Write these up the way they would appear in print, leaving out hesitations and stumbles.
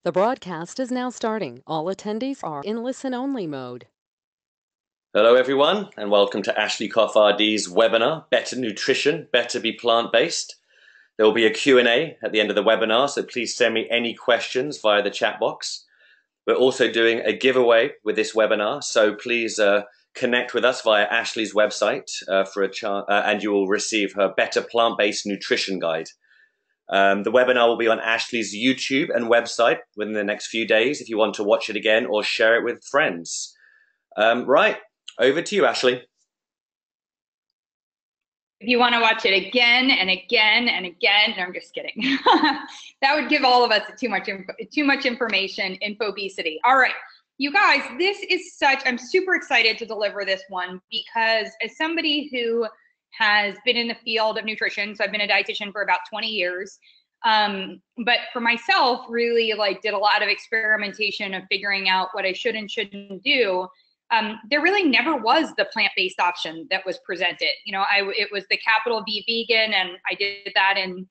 The broadcast is now starting. All attendees are in listen-only mode. Hello everyone, and welcome to Ashley Koff RD's webinar, Better Nutrition, Better Be Plant-Based. There will be a Q&A at the end of the webinar, so please send me any questions via the chat box. We're also doing a giveaway with this webinar, so please connect with us via Ashley's website and you will receive her Better Plant-Based Nutrition Guide. The webinar will be on Ashley's YouTube and website within the next few days if you want to watch it again or share it with friends. Right, over to you, Ashley. If you want to watch it again and again and again, no, I'm just kidding. That would give all of us too much information, infobesity. All right, you guys, I'm super excited to deliver this one because as somebody who has been in the field of nutrition, so I've been a dietitian for about 20 years, but for myself, really did a lot of experimentation of figuring out what I should and shouldn't do. There really never was the plant-based option that was presented. It was the capital V vegan, and I did that in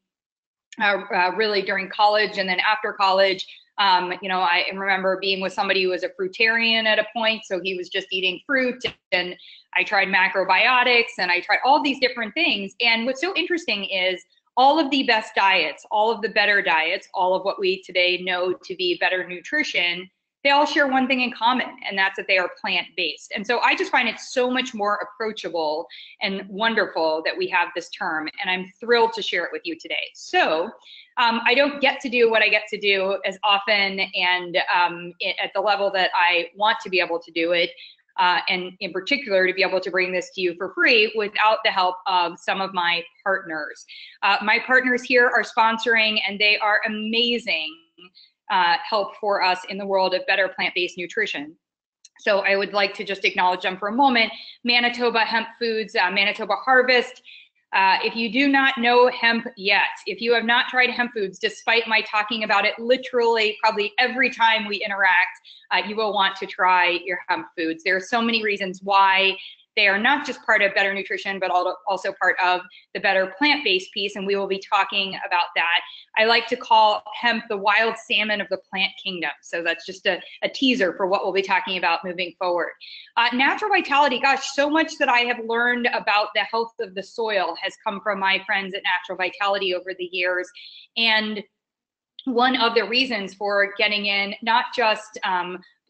really during college, and then after college, I remember being with somebody who was a fruitarian at a point, so he was just eating fruit, and I tried macrobiotics, and I tried all these different things. And what's so interesting is all of the best diets, all of the better diets, all of what we today know to be better nutrition, they all share one thing in common, and that's that they are plant-based. And so I just find it so much more approachable and wonderful that we have this term, and I'm thrilled to share it with you today. So I don't get to do what I get to do as often and at the level that I want to be able to do it, and in particular to be able to bring this to you for free without the help of some of my partners. My partners here are sponsoring, and they are amazing help for us in the world of better plant-based nutrition. So I would like to just acknowledge them for a moment. Manitoba Hemp Foods, Manitoba Harvest. If you do not know hemp yet, if you have not tried hemp foods, despite my talking about it literally probably every time we interact, you will want to try your hemp foods. There are so many reasons why they are not just part of better nutrition, but also part of the better plant-based piece, and we will be talking about that. I like to call hemp the wild salmon of the plant kingdom. So that's just a teaser for what we'll be talking about moving forward. Natural vitality, gosh, so much that I have learned about the health of the soil has come from my friends at Natural Vitality over the years. And one of the reasons for getting in not just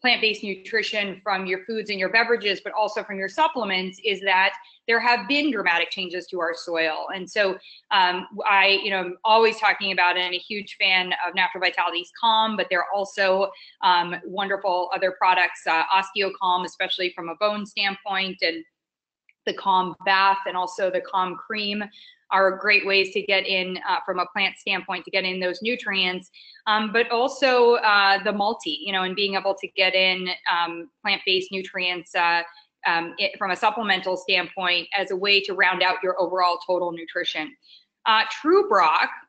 plant-based nutrition from your foods and your beverages, but also from your supplements, is that there have been dramatic changes to our soil. And so I'm always talking about it, and a huge fan of Natural Vitality's Calm, but there are also wonderful other products, OsteoCalm, especially from a bone standpoint, and the Calm Bath, and also the Calm Cream are great ways to get in from a plant standpoint to get in those nutrients, but also the multi, and being able to get in plant-based nutrients from a supplemental standpoint as a way to round out your overall total nutrition. True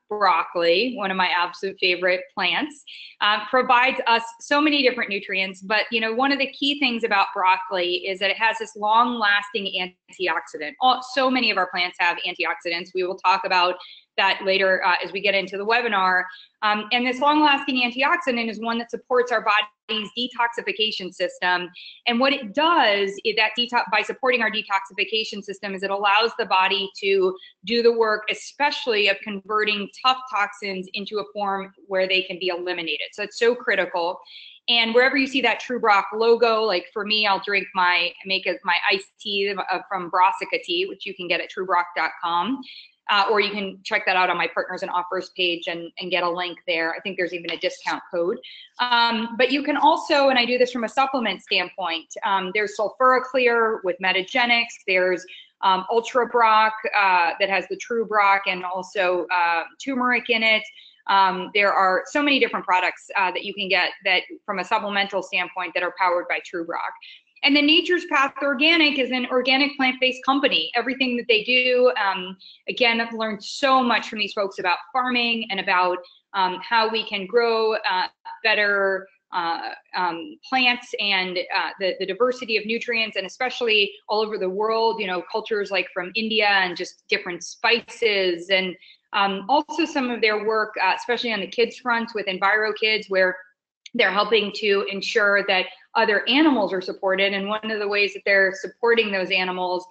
broccoli, one of my absolute favorite plants, provides us so many different nutrients, but one of the key things about broccoli is that it has this long-lasting antioxidant. So many of our plants have antioxidants. We will talk about that later as we get into the webinar. And this long-lasting antioxidant is one that supports our body's detoxification system. And what it does is that by supporting our detoxification system is it allows the body to do the work, especially of converting tough toxins into a form where they can be eliminated. So it's so critical. And wherever you see that True Brock logo, like for me, I'll drink my iced tea from Brassica Tea, which you can get at truebrock.com. Or you can check that out on my partners and offers page and get a link there. I think there's even a discount code. But you can also, and I do this from a supplement standpoint, there's Sulfuraclear with Metagenics. There's Ultra Brock that has the True Brock and also turmeric in it. There are so many different products that you can get that from a supplemental standpoint that are powered by True Brock. And then Nature's Path Organic is an organic plant-based company. Everything that they do, again, I've learned so much from these folks about farming and about how we can grow better plants and the diversity of nutrients, and especially all over the world, cultures like from India and just different spices, and also some of their work, especially on the kids front with EnviroKids, where They're helping to ensure that other animals are supported, and one of the ways that they're supporting those animals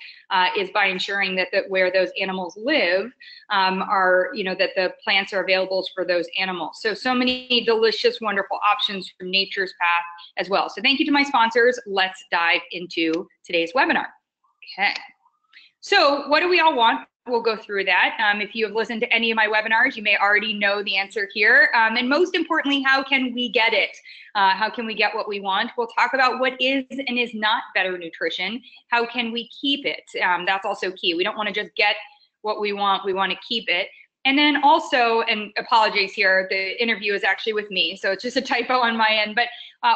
is by ensuring that where those animals live that the plants are available for those animals. So many delicious, wonderful options from nature's path as well. So thank you to my sponsors. Let's dive into today's webinar. Okay. So what do we all want? We'll go through that. If you have listened to any of my webinars, you may already know the answer here. And most importantly, how can we get it? How can we get what we want? We'll talk about what is and is not better nutrition. How can we keep it? That's also key. We don't want to just get what we want to keep it. And then also, and apologies here, the interview is actually with me, so it's just a typo on my end, but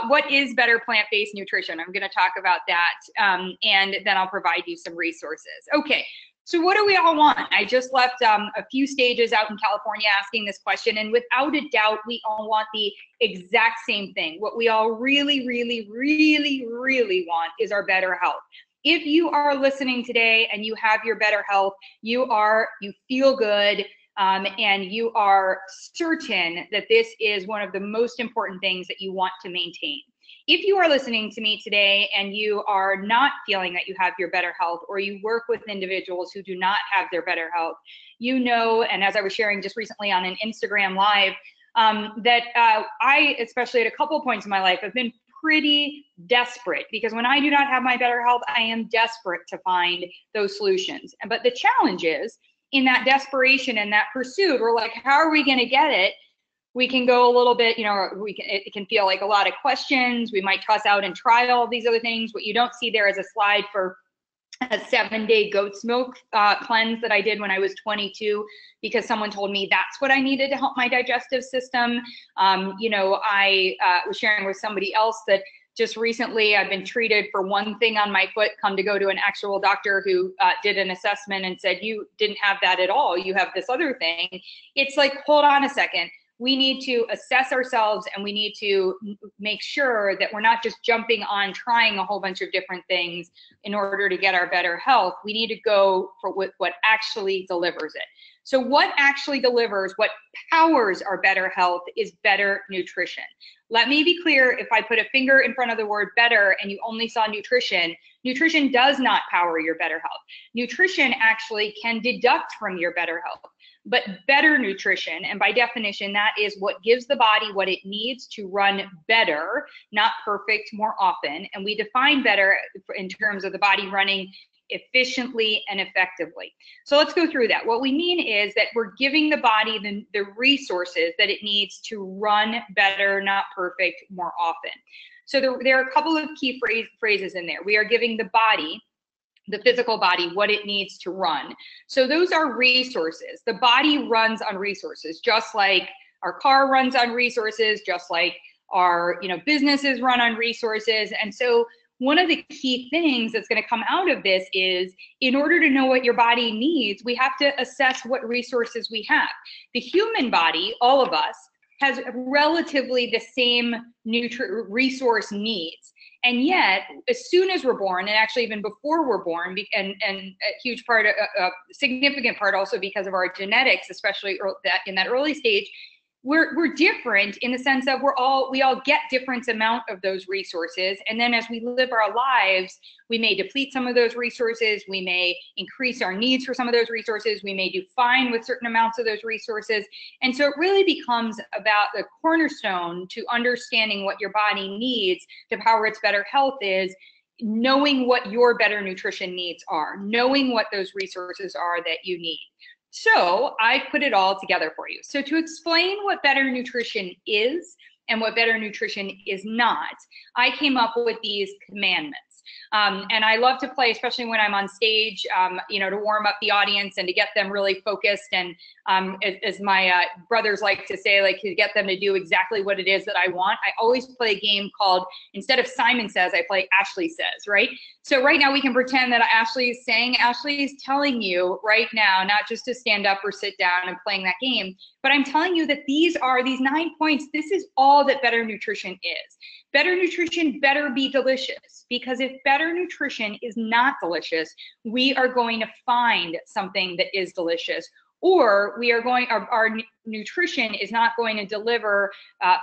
what is better plant-based nutrition? I'm gonna talk about that, and then I'll provide you some resources. Okay, so what do we all want? I just left a few stages out in California asking this question, and without a doubt, we all want the exact same thing. What we all really, really, really, really want is our better health. If you are listening today and you have your better health, you feel good, and you are certain that this is one of the most important things that you want to maintain. If you are listening to me today and you are not feeling that you have your better health, or you work with individuals who do not have their better health, you know, and as I was sharing just recently on an Instagram live, that I, especially at a couple points in my life, have been pretty desperate, because when I do not have my better health, I am desperate to find those solutions. But the challenge is, in that desperation and that pursuit, we're like, how are we going to get it? We can go a little bit, it can feel like a lot of questions. We might toss out and try all these other things. What you don't see there is a slide for a 7-day goat's milk cleanse that I did when I was 22, because someone told me that's what I needed to help my digestive system. I was sharing with somebody else that just recently I've been treated for one thing on my foot, come to go to an actual doctor who did an assessment and said, you didn't have that at all, you have this other thing. It's like, hold on a second. We need to assess ourselves, and we need to make sure that we're not just jumping on trying a whole bunch of different things in order to get our better health. We need to go for what actually delivers it. So what actually delivers, what powers our better health, is better nutrition. Let me be clear, if I put a finger in front of the word better and you only saw nutrition, nutrition does not power your better health. Nutrition actually can deduct from your better health. But better nutrition, and by definition, that is what gives the body what it needs to run better, not perfect, more often. And we define better in terms of the body running efficiently and effectively. So let's go through that. What we mean is that we're giving the body the resources that it needs to run better, not perfect, more often. So there are a couple of key phrases in there. We are giving the body, the physical body, what it needs to run. So those are resources. The body runs on resources, just like our car runs on resources, just like our businesses run on resources. And so one of the key things that's going to come out of this is, in order to know what your body needs, we have to assess what resources we have. The human body, all of us, has relatively the same resource needs. And yet, as soon as we're born, and actually even before we're born, and a huge part, a significant part also because of our genetics, especially in that early stage, we're different in the sense that we all get different amount of those resources. And then as we live our lives, we may deplete some of those resources. We may increase our needs for some of those resources. We may do fine with certain amounts of those resources. And so it really becomes about the cornerstone to understanding what your body needs to power its better health is knowing what your better nutrition needs are, knowing what those resources are that you need. So I put it all together for you. So to explain what better nutrition is and what better nutrition is not, I came up with these commandments. And I love to play, especially when I'm on stage, to warm up the audience and to get them really focused. And as my brothers like to say, like to get them to do exactly what it is that I want. I always play a game called, instead of Simon Says, I play Ashley Says, right? So right now we can pretend that Ashley is saying, Ashley is telling you right now, not just to stand up or sit down and playing that game, but I'm telling you that these 9 points, this is all that better nutrition is. Better nutrition better be delicious, because if better nutrition is not delicious, we are going to find something that is delicious, or our nutrition is not going to deliver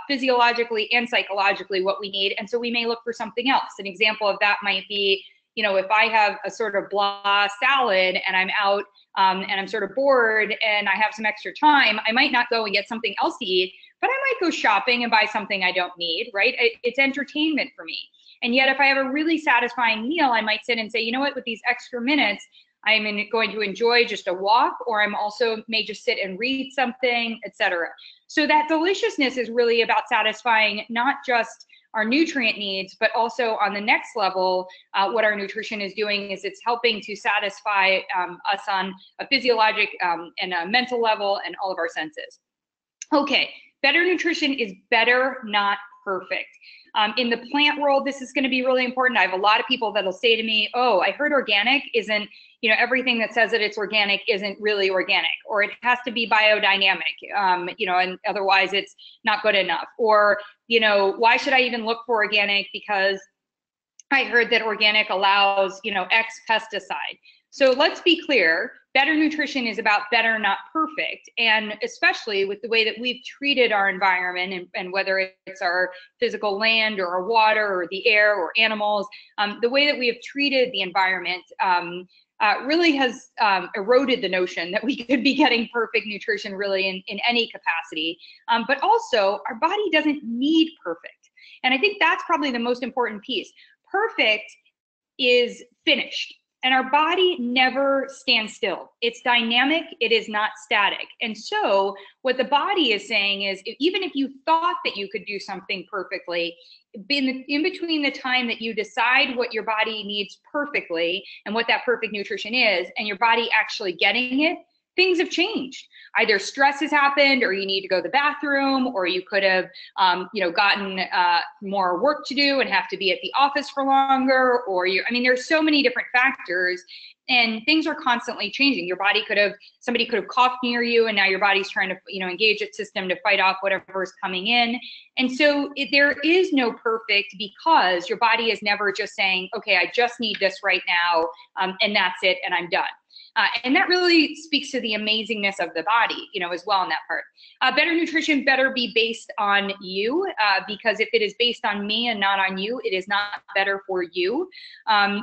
physiologically and psychologically what we need, and so we may look for something else. An example of that might be, if I have a sort of blah salad and I'm out and I'm sort of bored and I have some extra time, I might not go and get something else to eat, but I might go shopping and buy something I don't need, right? It's entertainment for me. And yet if I have a really satisfying meal, I might sit and say, you know what, with these extra minutes, I'm going to enjoy just a walk, or I'm also may just sit and read something, etc. So that deliciousness is really about satisfying not just our nutrient needs, but also on the next level, what our nutrition is doing is it's helping to satisfy us on a physiologic and a mental level and all of our senses. Okay, better nutrition is better, not perfect. In the plant world, this is going to be really important. I have a lot of people that'll say to me, oh, I heard organic isn't, everything that says that it's organic isn't really organic, or it has to be biodynamic, and otherwise it's not good enough. Or, why should I even look for organic because I heard that organic allows, X pesticide. So let's be clear, better nutrition is about better, not perfect. And especially with the way that we've treated our environment and whether it's our physical land or our water or the air or animals, the way that we have treated the environment really has eroded the notion that we could be getting perfect nutrition really in any capacity. But also our body doesn't need perfect. And I think that's probably the most important piece. Perfect is finished. And our body never stands still. It's dynamic, it is not static. And so what the body is saying is, even if you thought that you could do something perfectly, in between the time that you decide what your body needs perfectly and what that perfect nutrition is, and your body actually getting it, things have changed. Either stress has happened, or you need to go to the bathroom, or you could have, gotten more work to do and have to be at the office for longer, or there's so many different factors, and things are constantly changing. Your body somebody could have coughed near you, and now your body's trying to, engage its system to fight off whatever is coming in. And so there is no perfect, because your body is never just saying, okay, I just need this right now, and that's it, and I'm done. And that really speaks to the amazingness of the body, as well in that part. Better nutrition better be based on you, because if it is based on me and not on you, it is not better for you.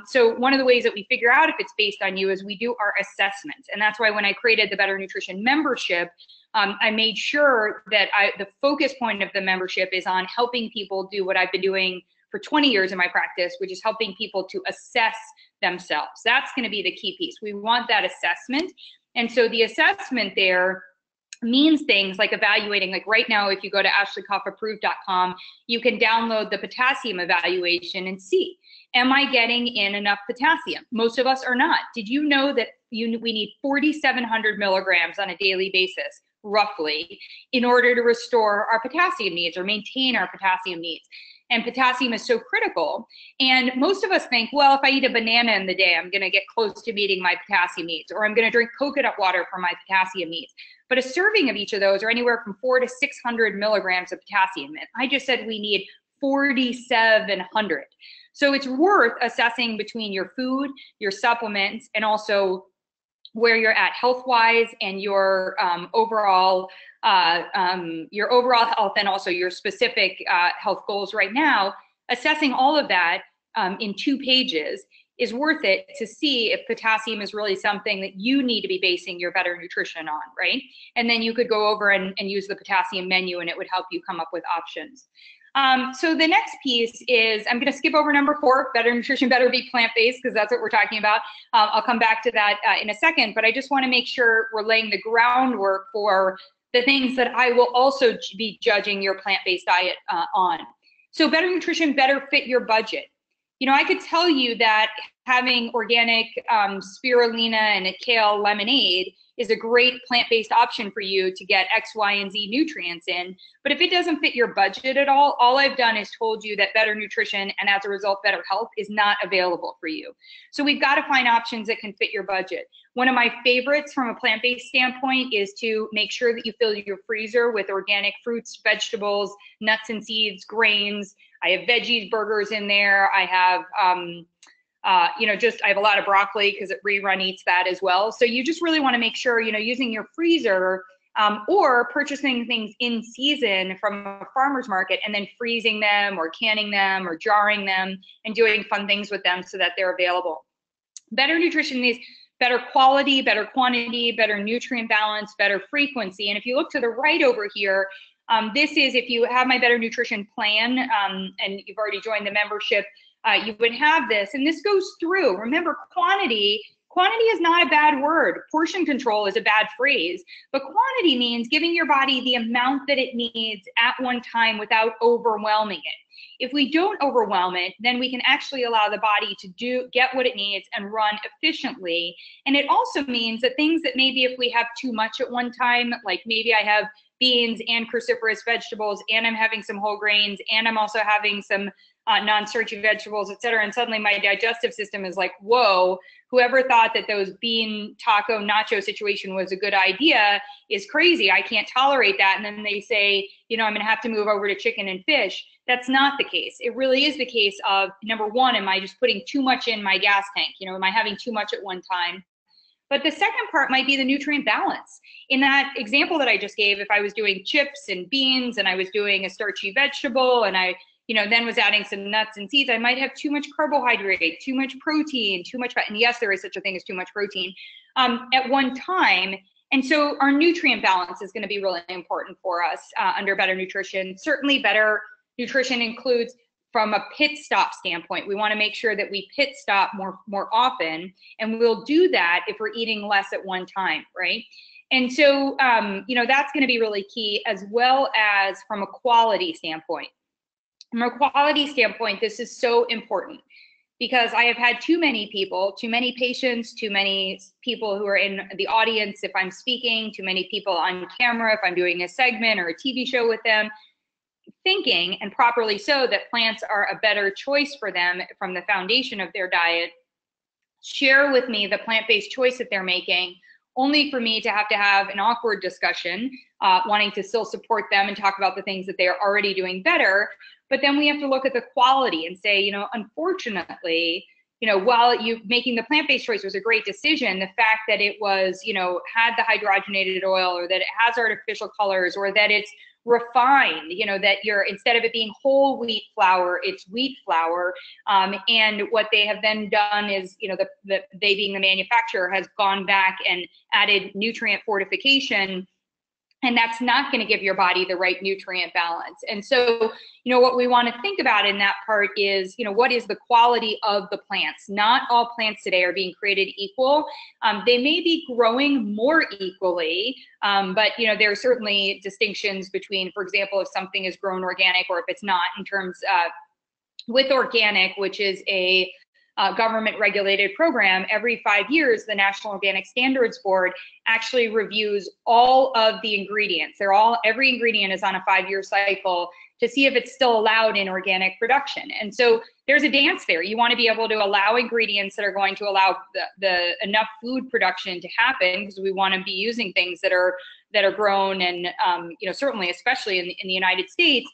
So one of the ways that we figure out if it's based on you is we do our assessments. And that's why when I created the Better Nutrition membership, I made sure that the focus point of the membership is on helping people do what I've been doing for 20 years in my practice, which is helping people to assess themselves. That's going to be the key piece. We want that assessment. And so the assessment there means things like evaluating, like right now, if you go to ashleykoffaapproved.com, you can download the potassium evaluation and see, am I getting in enough potassium? Most of us are not. Did you know that we need 4,700 milligrams on a daily basis, roughly, in order to restore our potassium needs or maintain our potassium needs? And potassium is so critical. And most of us think, well, if I eat a banana in the day, I'm going to get close to meeting my potassium needs, or I'm going to drink coconut water for my potassium needs. But a serving of each of those are anywhere from 400 to 600 milligrams of potassium. And I just said we need 4,700. So it's worth assessing between your food, your supplements, and also where you're at health-wise and your overall health, and also your specific health goals right now. Assessing all of that in 2 pages is worth it to see if potassium is really something that you need to be basing your better nutrition on, right? And then you could go over and use the potassium menu, and it would help you come up with options. So the next piece is, I'm going to skip over number 4, better nutrition better be plant-based, because that's what we're talking about. I'll come back to that in a second, but I just want to make sure we're laying the groundwork for the things that I will also be judging your plant-based diet on. So better nutrition better fit your budget. I could tell you that having organic spirulina and a kale lemonade is a great plant-based option for you to get X, Y, and Z nutrients in. But if it doesn't fit your budget at all I've done is told you that better nutrition, and as a result, better health, is not available for you. So we've got to find options that can fit your budget. One of my favorites from a plant-based standpoint is to make sure that you fill your freezer with organic fruits, vegetables, nuts and seeds, grains. I have veggies, burgers in there. I have I have a lot of broccoli because Rerun eats that as well. So you just really want to make sure, using your freezer or purchasing things in season from a farmer's market and then freezing them or canning them or jarring them and doing fun things with them so that they're available. Better nutrition means better quality, better quantity, better nutrient balance, better frequency. And if you look to the right over here, this is if you have my Better Nutrition plan and you've already joined the membership, you would have this. And this goes through, remember, quantity is not a bad word. Portion control is a bad phrase, but quantity means giving your body the amount that it needs at one time without overwhelming it. If we don't overwhelm it, then we can actually allow the body to get what it needs and run efficiently. And it also means that things that maybe if we have too much at one time, like maybe I have beans and cruciferous vegetables and I'm having some whole grains and I'm also having some non-starchy vegetables, et cetera, and suddenly my digestive system is like, whoa, whoever thought that those bean taco nacho situation was a good idea is crazy. I can't tolerate that. And then they say, I'm going to have to move over to chicken and fish. That's not the case. It really is the case of, number one, am I just putting too much in my gas tank? Am I having too much at one time? But the second part might be the nutrient balance. In that example that I just gave, if I was doing chips and beans and I was doing a starchy vegetable and I then was adding some nuts and seeds, I might have too much carbohydrate, too much protein, too much fat. And yes, there is such a thing as too much protein at one time. And so our nutrient balance is going to be really important for us under Better Nutrition. Certainly Better Nutrition includes, from a pit stop standpoint, we want to make sure that we pit stop more often, and we'll do that if we're eating less at one time, right? And so, that's going to be really key, as well as from a quality standpoint. From a quality standpoint, this is so important because I have had too many patients, too many people who are in the audience if I'm speaking, too many people on camera if I'm doing a segment or a TV show with them, thinking, and properly so, that plants are a better choice for them from the foundation of their diet, share with me the plant-based choice that they're making, only for me to have an awkward discussion, wanting to still support them and talk about the things that they are already doing better. But then we have to look at the quality and say, unfortunately, while you making the plant-based choice was a great decision, the fact that it was, had the hydrogenated oil, or that it has artificial colors, or that it's refined, that instead of it being whole wheat flour, it's wheat flour. And what they have then done is, they being the manufacturer has gone back and added nutrient fortification. And that's not going to give your body the right nutrient balance. And so, what we want to think about in that part is, what is the quality of the plants? Not all plants today are being created equal. They may be growing more equally, but, there are certainly distinctions between, for example, if something is grown organic or if it's not, in terms with organic, which is a government regulated program. Every 5 years, the National Organic Standards Board actually reviews all of the ingredients. Every ingredient is on a 5-year cycle to see if it's still allowed in organic production. And so there's a dance there. You want to be able to allow ingredients that are going to allow the enough food production to happen, because we want to be using things that are grown and certainly, especially in the United States.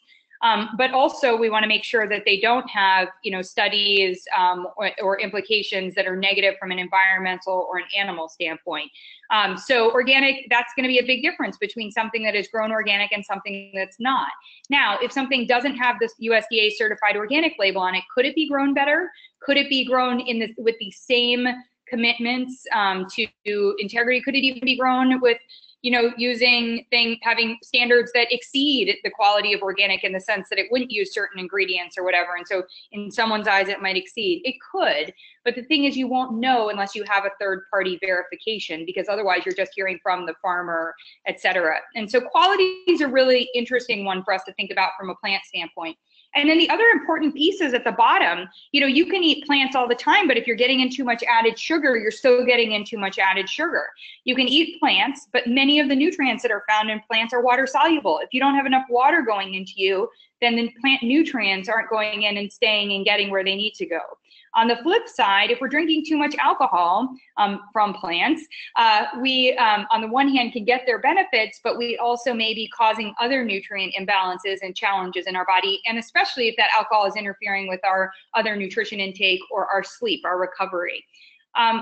But also we want to make sure that they don't have, studies or implications that are negative from an environmental or an animal standpoint. So organic, that's going to be a big difference between something that is grown organic and something that's not. Now, if something doesn't have this USDA certified organic label on it, could it be grown better? Could it be grown with the same commitments to integrity? Could it even be grown with having standards that exceed the quality of organic, in the sense that it wouldn't use certain ingredients or whatever, and so in someone's eyes it might exceed? It could, but the thing is, you won't know unless you have a third-party verification, because otherwise you're just hearing from the farmer, etc. And so quality is a really interesting one for us to think about from a plant standpoint. And then the other important piece is at the bottom, you can eat plants all the time, but if you're getting in too much added sugar, you're still getting in too much added sugar. You can eat plants, but many of the nutrients that are found in plants are water soluble. If you don't have enough water going into you, then the plant nutrients aren't going in and staying and getting where they need to go. On the flip side, if we're drinking too much alcohol from plants, we, on the one hand, can get their benefits, but we also may be causing other nutrient imbalances and challenges in our body, and especially if that alcohol is interfering with our other nutrition intake or our sleep, our recovery.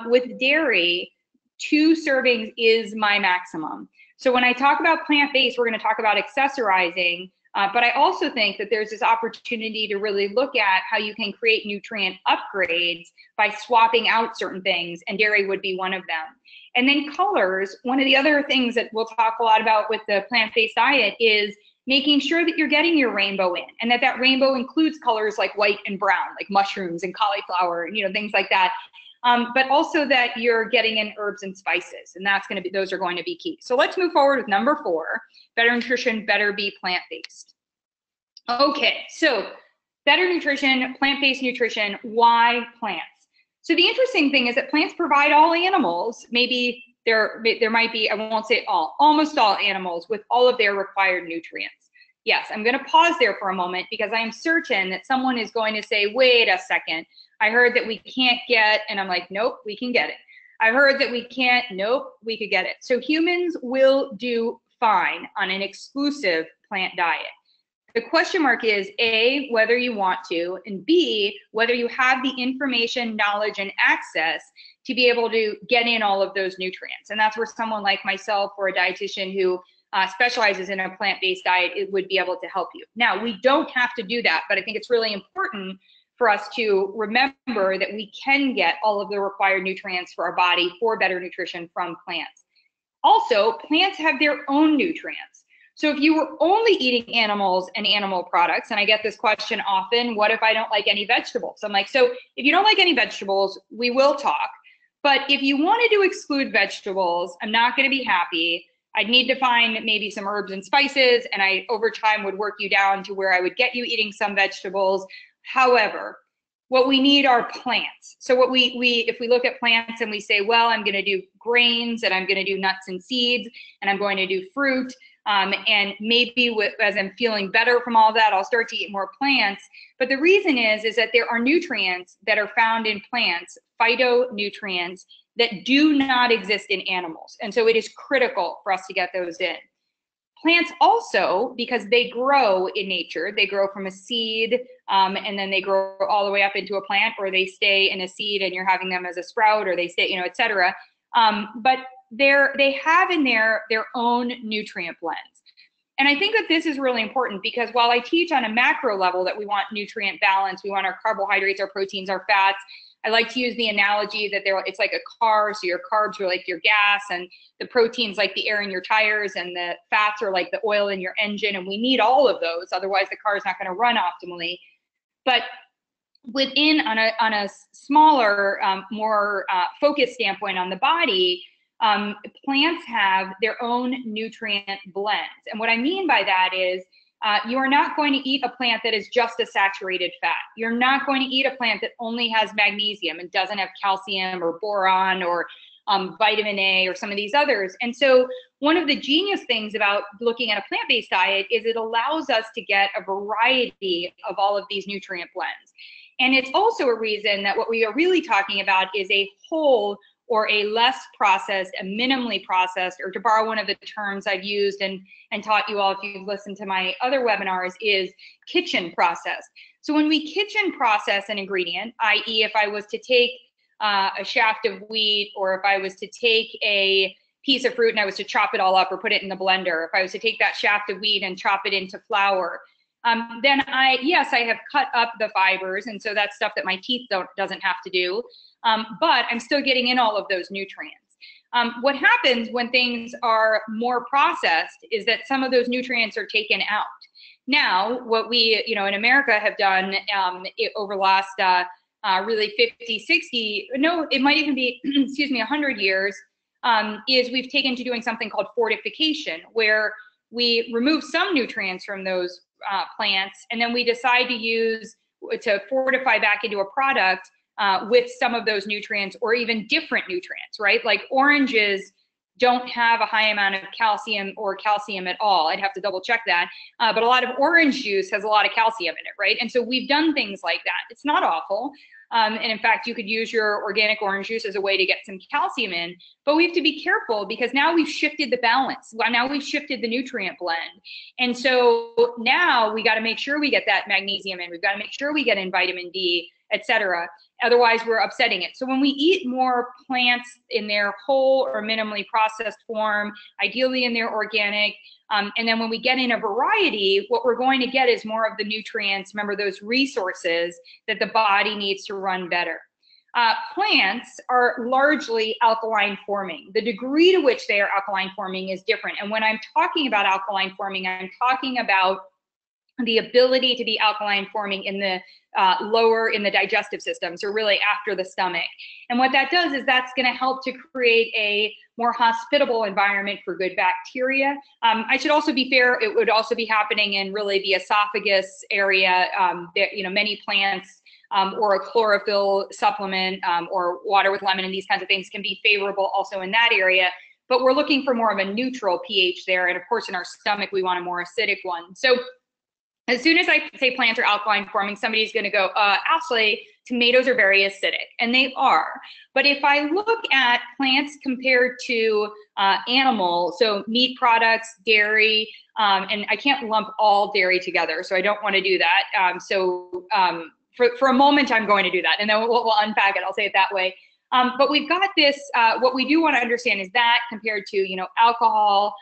With dairy, 2 servings is my maximum. So when I talk about plant-based, we're going to talk about accessorizing, but I also think that there's this opportunity to really look at how you can create nutrient upgrades by swapping out certain things, and dairy would be one of them. And then colors, one of the other things that we'll talk a lot about with the plant-based diet is making sure that you're getting your rainbow in, and that rainbow includes colors like white and brown, like mushrooms and cauliflower, and things like that. But also that you're getting in herbs and spices, and those are going to be key. So let's move forward with number 4, better nutrition, better be plant-based. Okay, so better nutrition, plant-based nutrition, why plants? So the interesting thing is that plants provide all animals, maybe there might be, I won't say all, almost all animals with all of their required nutrients. Yes, I'm going to pause there for a moment because I am certain that someone is going to say, wait a second, I heard that we can't get, and I'm like, nope, we can get it. I heard that we can't, nope, we could get it. So humans will do fine on an exclusive plant diet. The question mark is A, whether you want to, and B, whether you have the information, knowledge, and access to be able to get in all of those nutrients. And that's where someone like myself or a dietitian who specializes in a plant-based diet, it would be able to help you. Now, we don't have to do that, but I think it's really important for us to remember that we can get all of the required nutrients for our body for better nutrition from plants. Also, plants have their own nutrients. So if you were only eating animals and animal products, and I get this question often, what if I don't like any vegetables? I'm like, so if you don't like any vegetables, we will talk. But if you wanted to exclude vegetables, I'm not going to be happy. I'd need to find maybe some herbs and spices, and I, over time, would work you down to where I would get you eating some vegetables. However, what we need are plants. So what if we look at plants and we say, well, I'm going to do grains, and I'm going to do nuts and seeds, and I'm going to do fruit, and maybe as I'm feeling better from all that, I'll start to eat more plants. But the reason is that there are nutrients that are found in plants, phytonutrients, that do not exist in animals. And so it is critical for us to get those in. Plants also, because they grow in nature, they grow from a seed, and then they grow all the way up into a plant, or they stay in a seed and you're having them as a sprout, or they stay, et cetera. But they have in there their own nutrient blends. And I think that this is really important because while I teach on a macro level that we want nutrient balance, we want our carbohydrates, our proteins, our fats, I like to use the analogy that it's like a car. So your carbs are like your gas, and the proteins like the air in your tires, and the fats are like the oil in your engine. And we need all of those. Otherwise, the car is not going to run optimally. But on a smaller, more focused standpoint on the body, plants have their own nutrient blends. And what I mean by that is you are not going to eat a plant that is just a saturated fat. You're not going to eat a plant that only has magnesium and doesn't have calcium or boron or vitamin A or some of these others. And so one of the genius things about looking at a plant-based diet is it allows us to get a variety of all of these nutrient blends. And it's also a reason that what we are really talking about is a whole or a less processed, a minimally processed, or to borrow one of the terms I've used and taught you all if you've listened to my other webinars, is kitchen processed. So when we kitchen process an ingredient, i.e. if I was to take a shaft of wheat, or if I was to take a piece of fruit and I was to chop it all up or put it in the blender, if I was to take that shaft of wheat and chop it into flour, then I have cut up the fibers, and so that's stuff that my teeth doesn't have to do, but I'm still getting in all of those nutrients. What happens when things are more processed is that some of those nutrients are taken out. Now, what we, in America have done over the last really 50, 60, no, it might even be, 100 years, is we've taken to doing something called fortification, where we remove some nutrients from those plants, and then we decide to fortify back into a product with some of those nutrients, or even different nutrients, right? Like oranges don't have a high amount of calcium or calcium at all. I'd have to double check that. But a lot of orange juice has a lot of calcium in it, right? And so we've done things like that. It's not awful. And in fact, you could use your organic orange juice as a way to get some calcium in, but we have to be careful because now we've shifted the balance. Now we've shifted the nutrient blend. And so now we got to make sure we get that magnesium in. We've got to make sure we get in vitamin D, etc. Otherwise, we're upsetting it. So when we eat more plants in their whole or minimally processed form, ideally in their organic, and then when we get in a variety, what we're going to get is more of the nutrients, remember those resources that the body needs to run better. Plants are largely alkaline forming. The degree to which they are alkaline forming is different. And when I'm talking about alkaline forming, I'm talking about the ability to be alkaline forming in the lower in the digestive system, so really after the stomach. And what that does is that's going to help to create a more hospitable environment for good bacteria. I should also be fair, it would also be happening in really the esophagus area. Many plants or a chlorophyll supplement or water with lemon and these kinds of things can be favorable also in that area. But we're looking for more of a neutral pH there. And of course, in our stomach, we want a more acidic one. So as soon as I say plants are alkaline forming, somebody's going to go, Ashley, tomatoes are very acidic, and they are. But if I look at plants compared to animals, so meat products, dairy, and I can't lump all dairy together, so I don't want to do that. For a moment, I'm going to do that, and then we'll unpack it. I'll say it that way. But we've got this, what we do want to understand is that compared to, alcohol,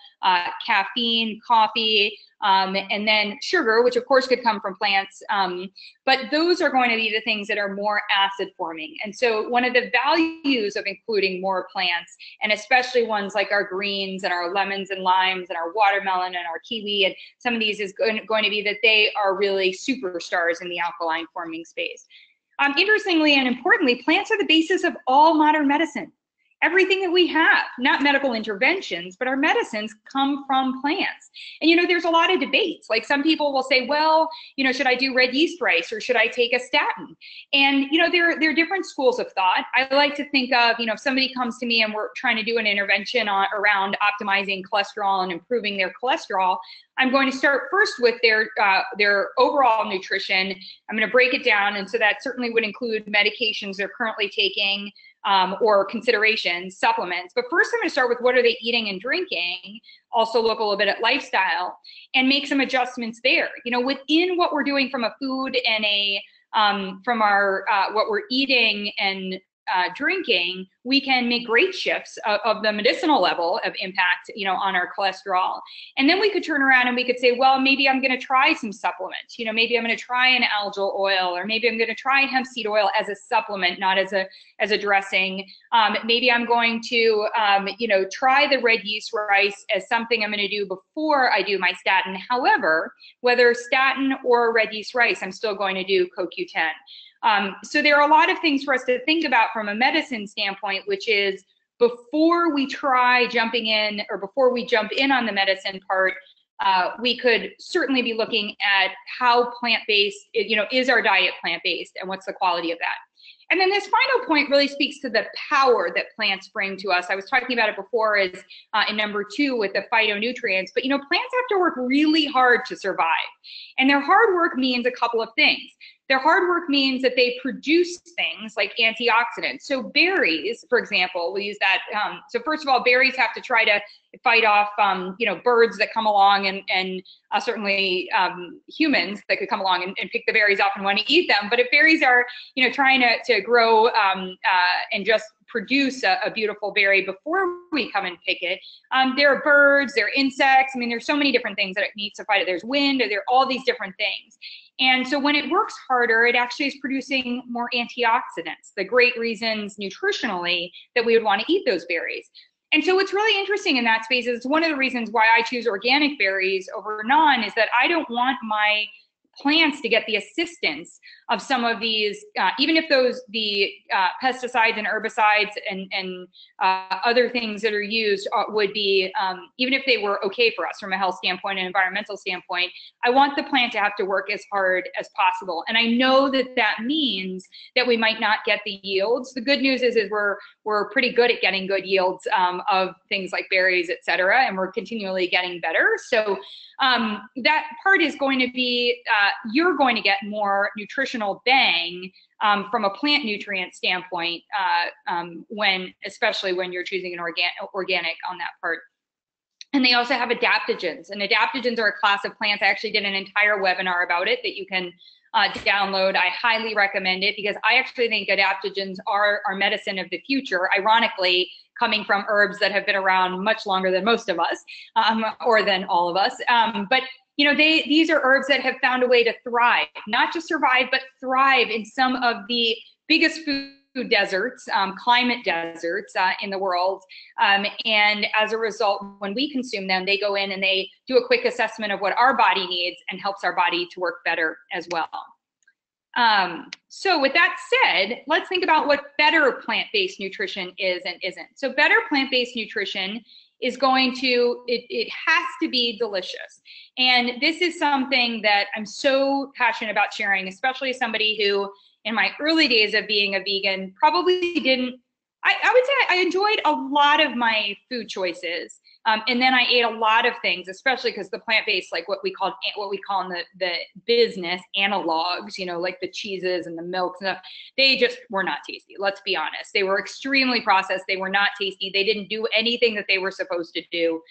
caffeine, coffee, and then sugar, which of course could come from plants. But those are going to be the things that are more acid forming. And so one of the values of including more plants, and especially ones like our greens and our lemons and limes and our watermelon and our kiwi and some of these is going to be that they are really superstars in the alkaline forming space. Interestingly and importantly, plants are the basis of all modern medicine. Everything that we have, not medical interventions, but our medicines come from plants. And, there's a lot of debates. Like some people will say, well, should I do red yeast rice or should I take a statin? And, there are different schools of thought. I like to think of, if somebody comes to me and we're trying to do an intervention around optimizing cholesterol and improving their cholesterol, I'm going to start first with their overall nutrition. I'm going to break it down. And so that certainly would include medications they're currently taking, or considerations, supplements. But first I'm going to start with what are they eating and drinking, also look a little bit at lifestyle and make some adjustments there. Within what we're doing from a food and from our, what we're eating and drinking, we can make great shifts of the medicinal level of impact, on our cholesterol. And then we could turn around and we could say, well, maybe I'm going to try some supplements. Maybe I'm going to try an algal oil, or maybe I'm going to try hemp seed oil as a supplement, not as a dressing. Maybe I'm going to, try the red yeast rice as something I'm going to do before I do my statin. However, whether statin or red yeast rice, I'm still going to do CoQ10. So there are a lot of things for us to think about from a medicine standpoint, which is before we try jumping in or before we jump in on the medicine part, we could certainly be looking at how plant-based, is our diet plant-based and what's the quality of that. And then this final point really speaks to the power that plants bring to us. I was talking about it before as in number 2 with the phytonutrients, but plants have to work really hard to survive. And their hard work means a couple of things. Their hard work means that they produce things like antioxidants. So berries, for example, we'll use that. So first of all, berries have to try to fight off, birds that come along and certainly humans that could come along and pick the berries off and want to eat them. But if berries are, trying to grow and just produce a beautiful berry before we come and pick it, there are birds, there are insects. There's so many different things that it needs to fight it. There's wind, there are all these different things. And so when it works harder, it actually is producing more antioxidants, the great reasons nutritionally that we would want to eat those berries. And so what's really interesting in that space is one of the reasons why I choose organic berries over non is that I don't want my plants to get the assistance of some of these, even if the pesticides and herbicides and other things that are used would be, even if they were okay for us from a health standpoint and environmental standpoint, I want the plant to have to work as hard as possible. And I know that that means that we might not get the yields. The good news is we're pretty good at getting good yields of things like berries, et cetera, and we're continually getting better. So that part is going to be, you're going to get more nutritional bang from a plant nutrient standpoint, especially when you're choosing an organic on that part. And they also have adaptogens, and adaptogens are a class of plants. I actually did an entire webinar about it that you can download. I highly recommend it because I actually think adaptogens are our medicine of the future, ironically, coming from herbs that have been around much longer than most of us, or than all of us. But you know, these are herbs that have found a way to thrive, not just survive, but thrive in some of the biggest food deserts, climate deserts in the world. And as a result, when we consume them, they go in and they do a quick assessment of what our body needs and helps our body to work better as well. So with that said, let's think about what better plant-based nutrition is and isn't. So better plant-based nutrition is going to, it has to be delicious. And this is something that I'm so passionate about sharing, especially as somebody who in my early days of being a vegan probably didn't, I would say I enjoyed a lot of my food choices. And then I ate a lot of things, especially because the plant-based, like what we call in the business analogs, you know, like the cheeses and the milks and stuff, they just were not tasty. Let's be honest. They were extremely processed. They were not tasty. They didn't do anything that they were supposed to do,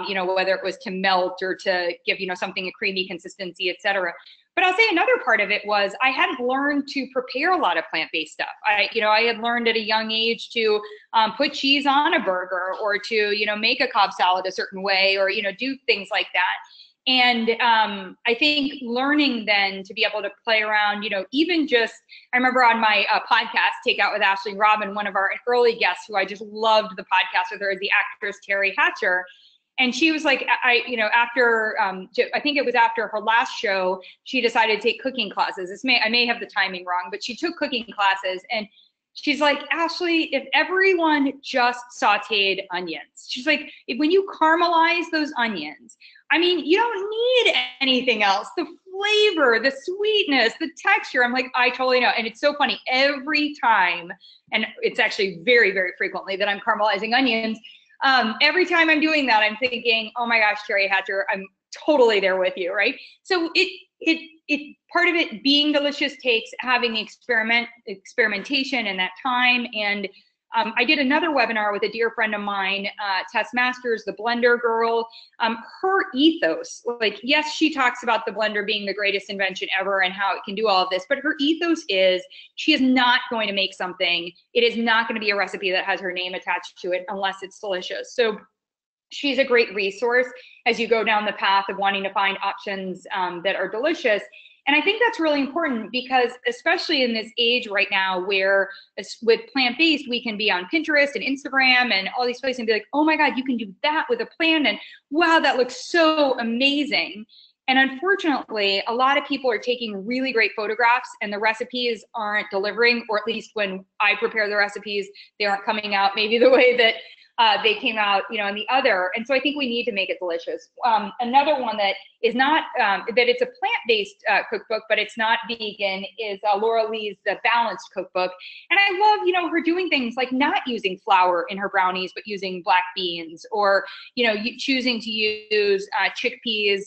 you know, whether it was to melt or to give, you know, something a creamy consistency, et cetera. But I'll say another part of it was I hadn't learned to prepare a lot of plant-based stuff. I had learned at a young age to put cheese on a burger, or to, you know, make a Cobb salad a certain way, or, you know, do things like that. And I think learning then to be able to play around, you know, even just, I remember on my podcast, Take Out with Ashley Robin, one of our early guests who I just loved the podcast with her is the actress Terry Hatcher. And she was like, after, I think it was after her last show, she decided to take cooking classes. I may have the timing wrong, but she took cooking classes. And she's like, Ashley, if everyone just sauteed onions, she's like, when you caramelize those onions, I mean, you don't need anything else. The flavor, the sweetness, the texture. I'm like, I totally know. And it's so funny every time, and it's actually very, very frequently that I'm caramelizing onions. Every time I'm doing that, I'm thinking, oh my gosh, Terry Hatcher, I'm totally there with you, right? So it part of it being delicious takes having the experimentation and that time. And I did another webinar with a dear friend of mine, Tess Masters, the blender girl. Her ethos, like, yes, she talks about the blender being the greatest invention ever and how it can do all of this, but her ethos is she is not going to make something. It is not going to be a recipe that has her name attached to it unless it's delicious. So she's a great resource as you go down the path of wanting to find options that are delicious. And I think that's really important because especially in this age right now where with plant-based, we can be on Pinterest and Instagram and all these places and be like, oh my God, you can do that with a plant. And wow, that looks so amazing. And unfortunately, a lot of people are taking really great photographs and the recipes aren't delivering, or at least when I prepare the recipes, they aren't coming out maybe the way that they came out, you know, in the other. And so I think we need to make it delicious. Another one that is not, that it's a plant-based cookbook, but it's not vegan, is Laura Lee's The Balanced Cookbook. And I love, you know, her doing things like not using flour in her brownies, but using black beans, or, you know, choosing to use chickpeas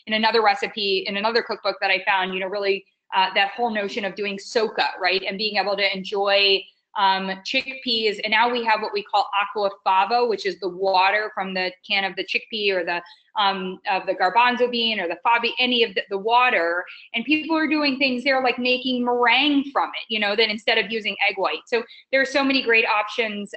in another recipe, in another cookbook that I found, you know, really that whole notion of doing soka, right? And being able to enjoy chickpeas, and now we have what we call aqua fava, which is the water from the can of the chickpea or the garbanzo bean or the fava, any of the water, and people are doing things there like making meringue from it, you know, then instead of using egg white. So there are so many great options.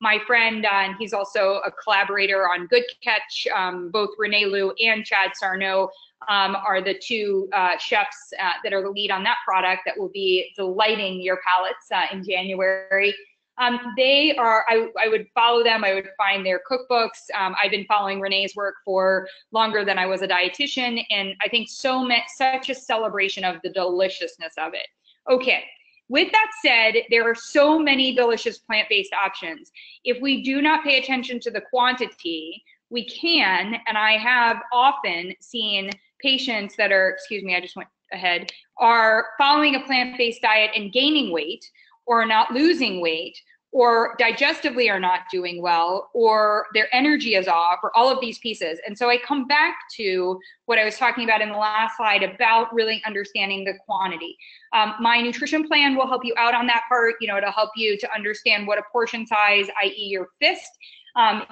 My friend, and he's also a collaborator on Good Catch, both Renee Liu and Chad Sarno are the two chefs that are the lead on that product that will be delighting your palates in January. I would follow them. I would find their cookbooks. I've been following Renee's work for longer than I was a dietitian, and I think such a celebration of the deliciousness of it. Okay. With that said, there are so many delicious plant-based options. If we do not pay attention to the quantity, we can, and I have often seen patients that are, excuse me, I just went ahead, are following a plant-based diet and gaining weight, or not losing weight, or digestively are not doing well, or their energy is off, or all of these pieces. And so I come back to what I was talking about in the last slide about really understanding the quantity. My nutrition plan will help you out on that part. It'll help you to understand what a portion size, i.e. your fist,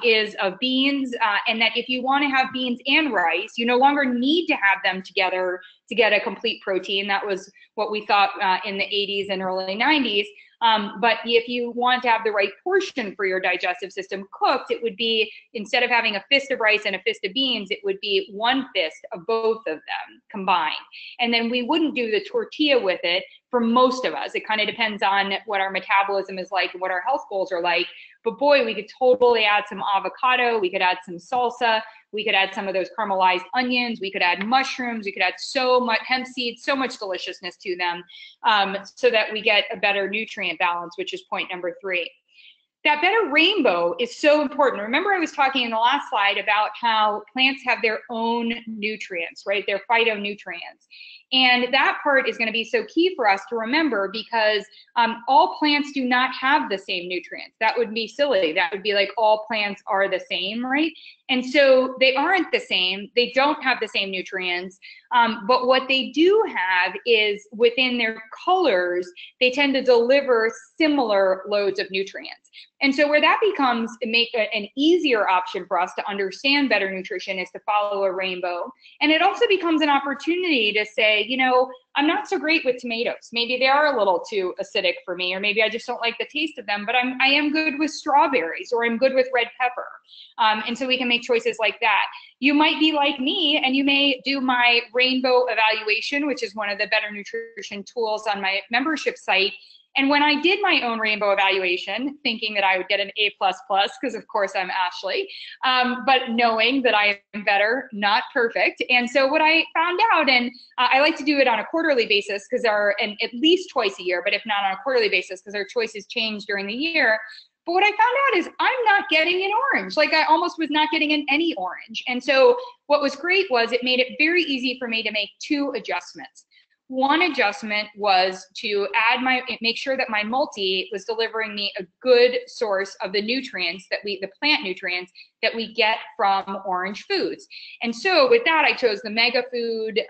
is of beans, and that if you want to have beans and rice, you no longer need to have them together to get a complete protein. That was what we thought in the 80s and early 90s. But if you want to have the right portion for your digestive system cooked, it would be, instead of having a fist of rice and a fist of beans, it would be one fist of both of them combined. And then we wouldn't do the tortilla with it for most of us. It kind of depends on what our metabolism is like and what our health goals are like. But boy, we could totally add some avocado. We could add some salsa. We could add some of those caramelized onions. We could add mushrooms. We could add so much hemp seeds, so much deliciousness to them, so that we get a better nutrient balance, which is point number 3. That better rainbow is so important. Remember, I was talking in the last slide about how plants have their own nutrients, right? Their phytonutrients. And that part is going to be so key for us to remember, because all plants do not have the same nutrients. That would be silly. That would be like all plants are the same, right? And so they aren't the same. They don't have the same nutrients. But what they do have is, within their colors, they tend to deliver similar loads of nutrients. And so where that becomes an easier option for us to understand better nutrition is to follow a rainbow. And it also becomes an opportunity to say, I'm not so great with tomatoes. Maybe they are a little too acidic for me, or maybe I just don't like the taste of them, but I am good with strawberries, or I'm good with red pepper. And so we can make choices like that. You might be like me, and you may do my rainbow evaluation, which is one of the better nutrition tools on my membership site. And when I did my own rainbow evaluation, thinking that I would get an A++, because of course I'm Ashley, but knowing that I am better, not perfect. And so what I found out, and I like to do it on a quarterly basis, and at least twice a year, but if not on a quarterly basis, because our choices change during the year. But what I found out is I'm not getting an orange. Like, I almost was not getting any orange. And so what was great was it made it very easy for me to make 2 adjustments. One adjustment was to make sure that my multi was delivering me a good source of the nutrients the plant nutrients that we get from orange foods. And so with that, I chose the Mega Food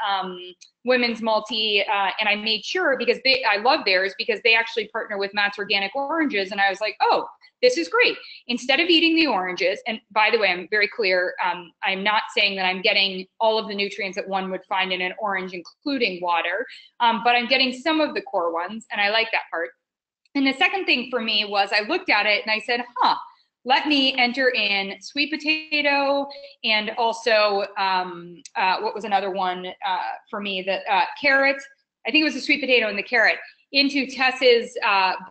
Women's Multi, and I made sure, because I love theirs, because they actually partner with Matt's Organic Oranges. And I was like, oh, this is great. Instead of eating the oranges, and by the way, I'm very clear, I'm not saying that I'm getting all of the nutrients that one would find in an orange, including water, but I'm getting some of the core ones, and I like that part. And the second thing for me was, I looked at it and I said, let me enter in sweet potato, and also, what was another one for me? The carrot. I think it was the sweet potato and the carrot, into Tess's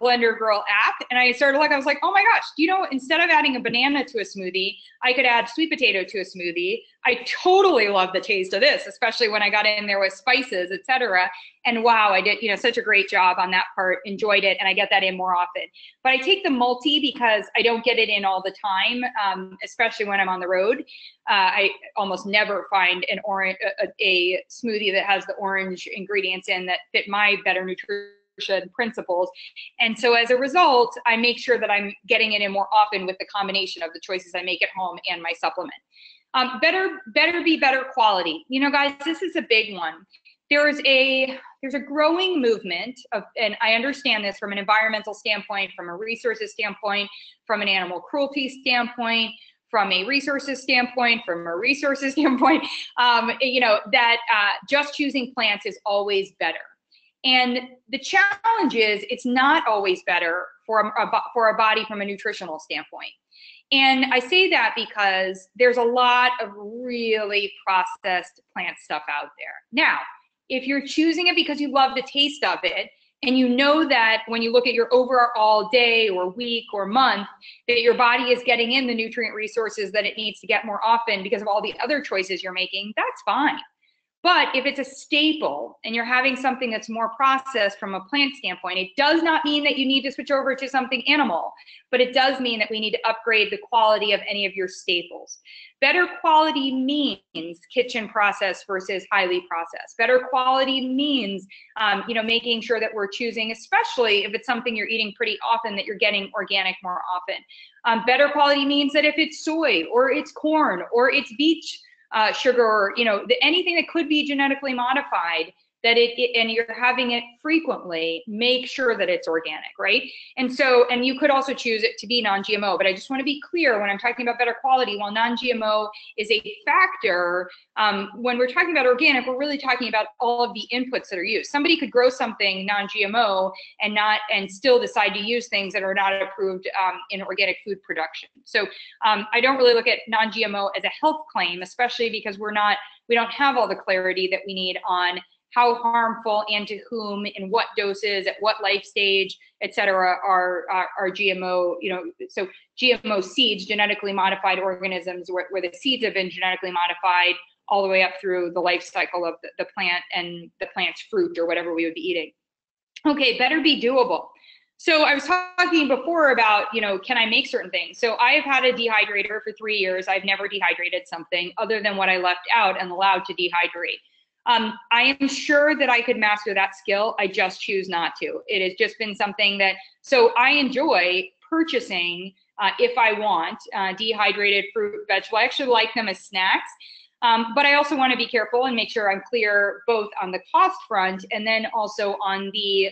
Blender Girl app. And I was like, oh my gosh, instead of adding a banana to a smoothie, I could add sweet potato to a smoothie. I totally love the taste of this, especially when I got in there with spices, etc. And wow, I did, such a great job on that part, enjoyed it, and I get that in more often. But I take the multi because I don't get it in all the time, especially when I'm on the road. I almost never find a smoothie that has the orange ingredients in that fit my better nutrition principles. And so as a result, I make sure that I'm getting it in more often with the combination of the choices I make at home and my supplement. Better be better quality. Guys, this is a big one. There's a growing movement and I understand this from an environmental standpoint, from a resources standpoint, from an animal cruelty standpoint, from a resources standpoint, that just choosing plants is always better. And the challenge is, it's not always better for a body from a nutritional standpoint. And I say that because there's a lot of really processed plant stuff out there. Now, if you're choosing it because you love the taste of it, and you know that when you look at your overall day or week or month, that your body is getting in the nutrient resources that it needs to get more often because of all the other choices you're making, that's fine. But if it's a staple and you're having something that's more processed from a plant standpoint, it does not mean that you need to switch over to something animal, but it does mean that we need to upgrade the quality of any of your staples. Better quality means kitchen processed versus highly processed. Better quality means, making sure that we're choosing, especially if it's something you're eating pretty often, that you're getting organic more often. Better quality means that if it's soy or it's corn or it's beet sugar, or anything that could be genetically modified, that and you're having it frequently, make sure that it's organic, right? And you could also choose it to be non-GMO, but I just want to be clear when I'm talking about better quality, while non-GMO is a factor, when we're talking about organic, we're really talking about all of the inputs that are used. Somebody could grow something non-GMO and still decide to use things that are not approved in organic food production. So I don't really look at non-GMO as a health claim, especially because we don't have all the clarity that we need on how harmful and to whom, in what doses, at what life stage, et cetera, are GMO, so GMO seeds, genetically modified organisms, where the seeds have been genetically modified all the way up through the life cycle of the plant and the plant's fruit or whatever we would be eating. Okay, better be doable. So I was talking before about, can I make certain things? So I have had a dehydrator for 3 years. I've never dehydrated something other than what I left out and allowed to dehydrate. I am sure that I could master that skill. I just choose not to. It has just been something so I enjoy purchasing, if I want, dehydrated fruit, vegetable. I actually like them as snacks. But I also want to be careful and make sure I'm clear both on the cost front and then also on the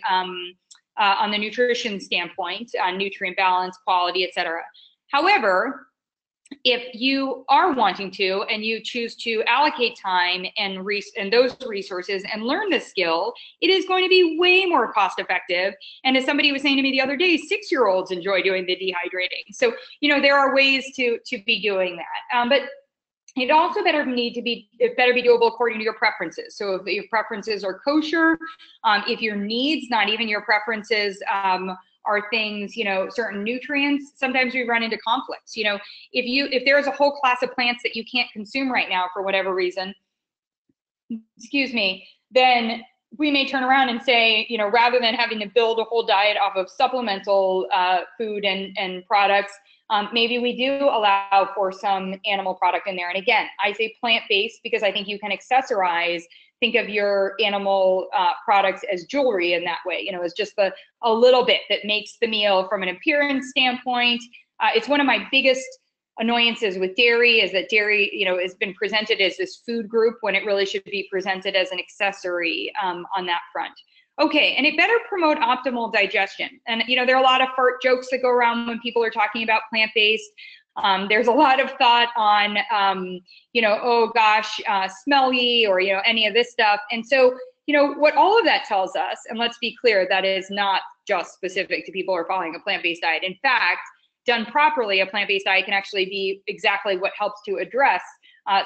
nutrition standpoint, nutrient balance, quality, et cetera. However, if you are wanting to and you choose to allocate time and those resources and learn the skill, it is going to be way more cost effective. And as somebody was saying to me the other day, 6-year-olds enjoy doing the dehydrating. So, there are ways to be doing that. But it also better be doable according to your preferences. So if your preferences are kosher, if your needs, not even your preferences, are things, certain nutrients, sometimes we run into conflicts. If there is a whole class of plants that you can't consume right now for whatever reason, then we may turn around and say, rather than having to build a whole diet off of supplemental food and products, maybe we do allow for some animal product in there. And again, I say plant-based because I think you can accessorize. Think of your animal products as jewelry in that way, as just a little bit that makes the meal from an appearance standpoint. It's one of my biggest annoyances with dairy is that dairy, has been presented as this food group when it really should be presented as an accessory on that front. Okay, and it better promote optimal digestion. And, there are a lot of fart jokes that go around when people are talking about plant-based. There's a lot of thought on, oh gosh, smelly or, any of this stuff. And so, what all of that tells us, and let's be clear, that is not just specific to people who are following a plant-based diet. In fact, done properly, a plant-based diet can actually be exactly what helps to address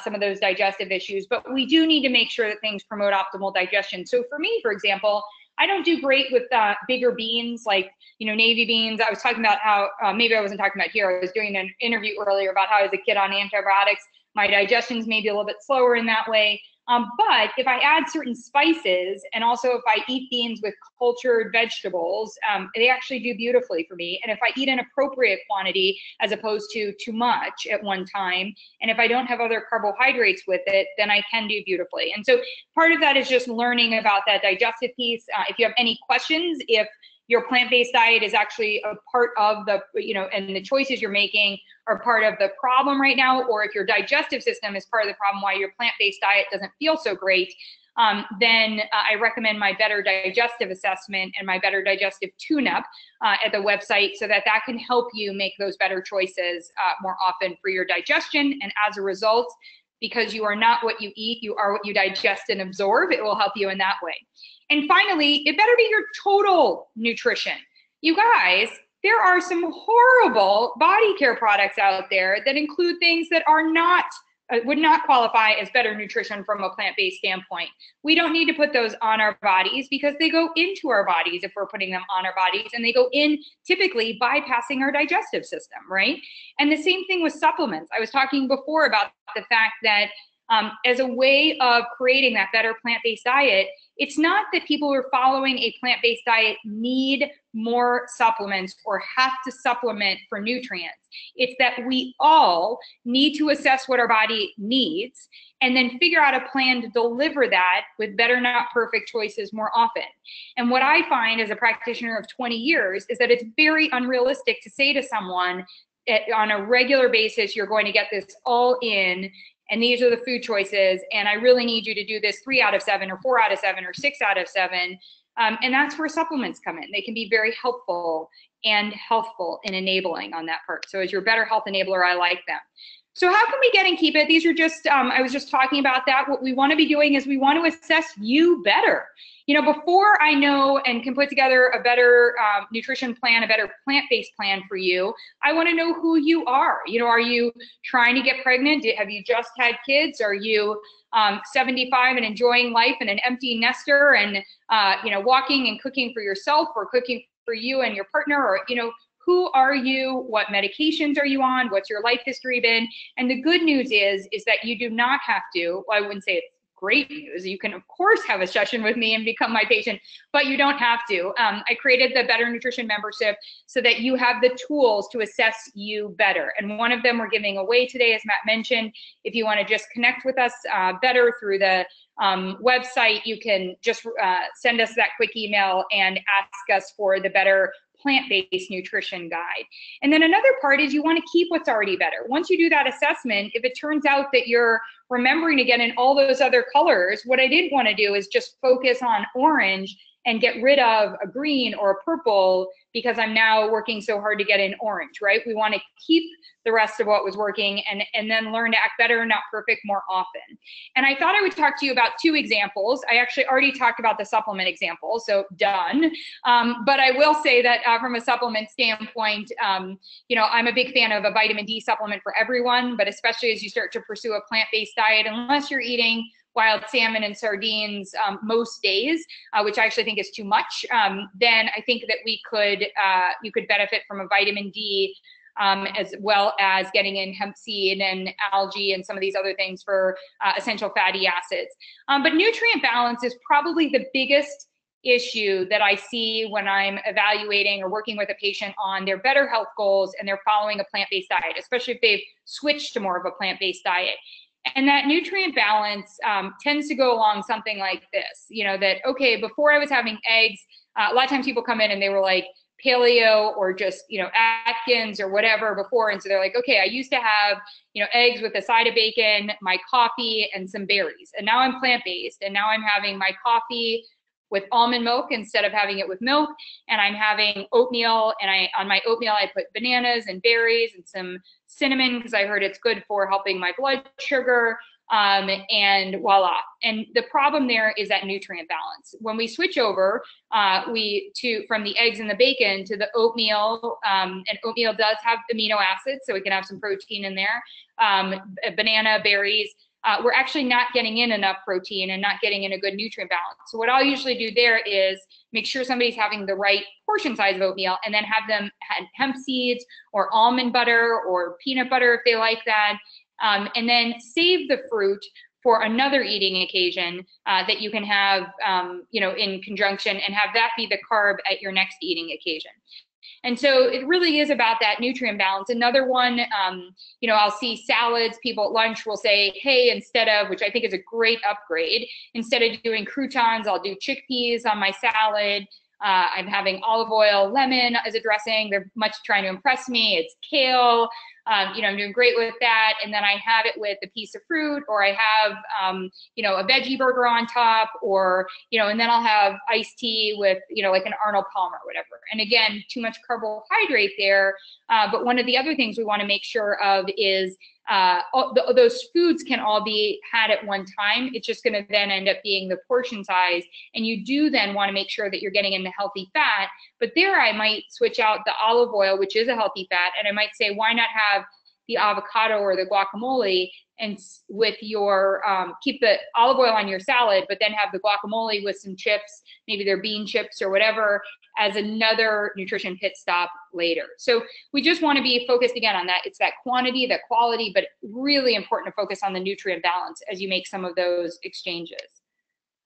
some of those digestive issues. But we do need to make sure that things promote optimal digestion. So for me, for example, I don't do great with bigger beans like, navy beans. I was talking about how, maybe I wasn't talking about here, I was doing an interview earlier about how as a kid on antibiotics, my digestion's maybe a little bit slower in that way. But if I add certain spices and also if I eat beans with cultured vegetables, they actually do beautifully for me. And if I eat an appropriate quantity as opposed to too much at one time, and if I don't have other carbohydrates with it, then I can do beautifully. And so part of that is just learning about that digestive piece. If you have any questions, if your plant-based diet is actually a part of the, and the choices you're making are part of the problem right now, or if your digestive system is part of the problem why your plant-based diet doesn't feel so great, then I recommend my Better Digestive Assessment and my Better Digestive Tune-Up at the website so that can help you make those better choices more often for your digestion. And as a result, because you are not what you eat, you are what you digest and absorb, it will help you in that way. And finally, it better be your total nutrition. You guys, there are some horrible body care products out there that include things that are not would not qualify as better nutrition from a plant-based standpoint. We don't need to put those on our bodies because they go into our bodies if we're putting them on our bodies, and they go in typically bypassing our digestive system, right? And the same thing with supplements. I was talking before about the fact that as a way of creating that better plant-based diet, it's not that people who are following a plant-based diet need more supplements or have to supplement for nutrients. It's that we all need to assess what our body needs and then figure out a plan to deliver that with better, not perfect choices more often. And what I find as a practitioner of 20 years is that it's very unrealistic to say to someone on a regular basis, you're going to get this all in, and these are the food choices, and I really need you to do this 3 out of 7 or 4 out of 7 or 6 out of 7. And that's where supplements come in. They can be very helpful and healthful in enabling on that part. So as your better health enabler, I like them. So how can we get and keep it? These are just, I was just talking about that. What we want to be doing is we want to assess you better. You know, before I know and can put together a better nutrition plan, a better plant-based plan for you, I want to know who you are. You know, are you trying to get pregnant? Have you just had kids? Are you 75 and enjoying life and an empty nester and, you know, walking and cooking for yourself or cooking for you and your partner? Or, you know, who are you? What medications are you on? What's your life history been? And the good news is that you do not have to, well, I wouldn't say it's great news. You can, of course, have a session with me and become my patient, but you don't have to. I created the Better Nutrition membership so that you have the tools to assess you better. And one of them we're giving away today, as Matt mentioned. If you want to just connect with us better through the website, you can just send us that quick email and ask us for the Better Plant-Based Nutrition Guide. And then another part is you want to keep what's already better. Once you do that assessment, if it turns out that you're remembering to get in all those other colors, what I didn't want to do is just focus on orange and get rid of a green or a purple because I'm now working so hard to get in orange, right? We want to keep the rest of what was working and then learn to act better, not perfect, more often. And I thought I would talk to you about 2 examples. I actually already talked about the supplement example, so done. But I will say that from a supplement standpoint, you know, I'm a big fan of a vitamin D supplement for everyone, but especially as you start to pursue a plant-based diet, unless you're eating wild salmon and sardines most days, which I actually think is too much, then I think that we could, you could benefit from a vitamin D as well as getting in hemp seed and algae and some of these other things for essential fatty acids. But nutrient balance is probably the biggest issue that I see when I'm evaluating or working with a patient on their better health goals and they're following a plant-based diet, especially if they've switched to more of a plant-based diet. And that nutrient balance tends to go along something like this, you know, that, okay, before I was having eggs, a lot of times people come in and they were like paleo or just, you know, Atkins or whatever before. And so they're like, okay, I used to have, you know, eggs with a side of bacon, my coffee and some berries. And now I'm plant-based and now I'm having my coffee with almond milk instead of having it with milk. And I'm having oatmeal, and on my oatmeal, I put bananas and berries and some cinnamon because I heard it's good for helping my blood sugar, and voila. And the problem there is that nutrient balance. When we switch over from the eggs and the bacon to the oatmeal, and oatmeal does have amino acids, so we can have some protein in there, banana, berries, we're actually not getting in enough protein and not getting in a good nutrient balance. So what I'll usually do there is make sure somebody's having the right portion size of oatmeal and then have them have hemp seeds or almond butter or peanut butter if they like that, and then save the fruit for another eating occasion that you can have, you know, in conjunction, and have that be the carb at your next eating occasion. And so it really is about that nutrient balance. Another one, you know, I'll see salads, people at lunch will say, hey, instead of, which I think is a great upgrade, instead of doing croutons, I'll do chickpeas on my salad. I'm having olive oil, lemon as a dressing. They're much trying to impress me. It's kale. You know, I'm doing great with that. And then I have it with a piece of fruit, or I have, you know, a veggie burger on top, or, you know, and then I'll have iced tea with, you know, like an Arnold Palmer or whatever. And again, too much carbohydrate there. But one of the other things we want to make sure of is those foods can all be had at one time. It's just going to then end up being the portion size. And you do then want to make sure that you're getting in the healthy fat. But there I might switch out the olive oil, which is a healthy fat, and I might say, why not have the avocado or the guacamole, and with your keep the olive oil on your salad, but then have the guacamole with some chips, maybe they're bean chips or whatever, as another nutrition pit stop later. So we just want to be focused again on that. It's that quantity, that quality, but really important to focus on the nutrient balance as you make some of those exchanges.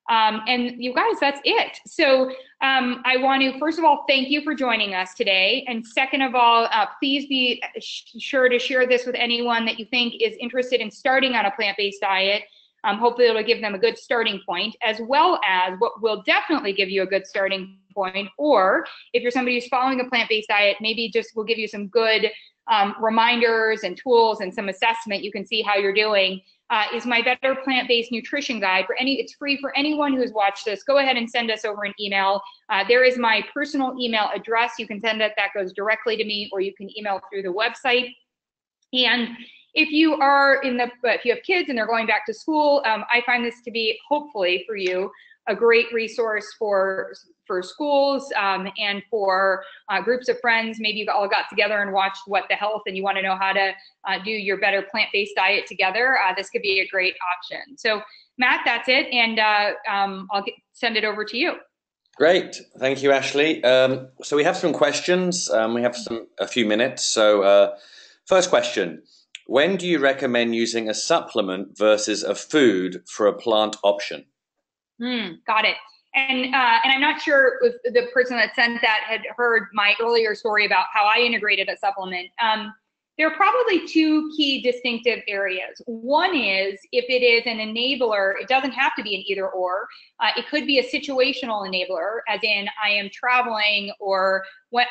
And you guys, that's it. So I want to, first of all, thank you for joining us today. And second of all, please be sure to share this with anyone that you think is interested in starting on a plant-based diet. Hopefully it'll give them a good starting point, as well as what will definitely give you a good starting point. Or if you're somebody who's following a plant-based diet, maybe just will give you some good reminders and tools and some assessment. You can see how you're doing. Is my Better Plant-Based Nutrition Guide. It's free for anyone who's watched this. Go ahead and send us over an email. There is my personal email address. You can send it, that goes directly to me, or you can email through the website. And if you have kids and they're going back to school, I find this to be, hopefully for you, a great resource for schools and for groups of friends. Maybe you've all got together and watched What the Health and you want to know how to do your better plant-based diet together. This could be a great option. So Matt, that's it. And I'll send it over to you. Great. Thank you, Ashley. So we have some questions. We have a few minutes. So first question, when do you recommend using a supplement versus a food for a plant option? Got it. And I'm not sure if the person that sent that had heard my earlier story about how I integrated a supplement. There are probably two key distinctive areas. One is if it is an enabler, it doesn't have to be an either or. It could be a situational enabler, as in I am traveling, or